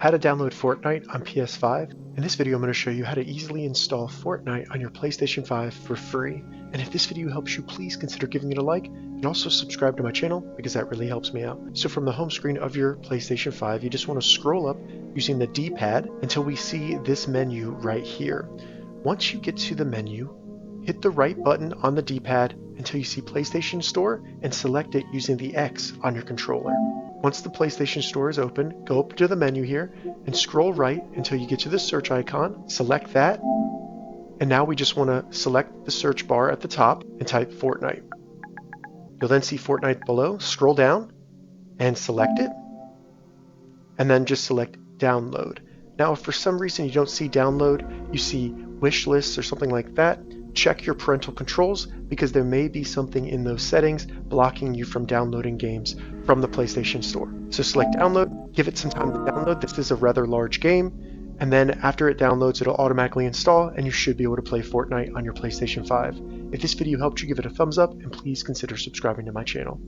How to download Fortnite on PS5. In this video I'm going to show you how to easily install Fortnite on your PlayStation 5 for free. And if this video helps you, please consider giving it a like and also subscribe to my channel because that really helps me out. So from the home screen of your PlayStation 5, you just want to scroll up using the D-pad until we see this menu right here. Once you get to the menu, hit the right button on the D-pad until you see PlayStation Store and select it using the X on your controller. Once the PlayStation Store is open, go up to the menu here and scroll right until you get to the search icon, select that, and now we just want to select the search bar at the top and type Fortnite. You'll then see Fortnite below, scroll down and select it, and then just select download. Now if for some reason you don't see download, you see wish lists or something like that, check your parental controls because there may be something in those settings blocking you from downloading games from the PlayStation Store. So select download, give it some time to download. This is a rather large game, and then after it downloads, it'll automatically install and you should be able to play Fortnite on your PlayStation 5. If this video helped you, give it a thumbs up and please consider subscribing to my channel.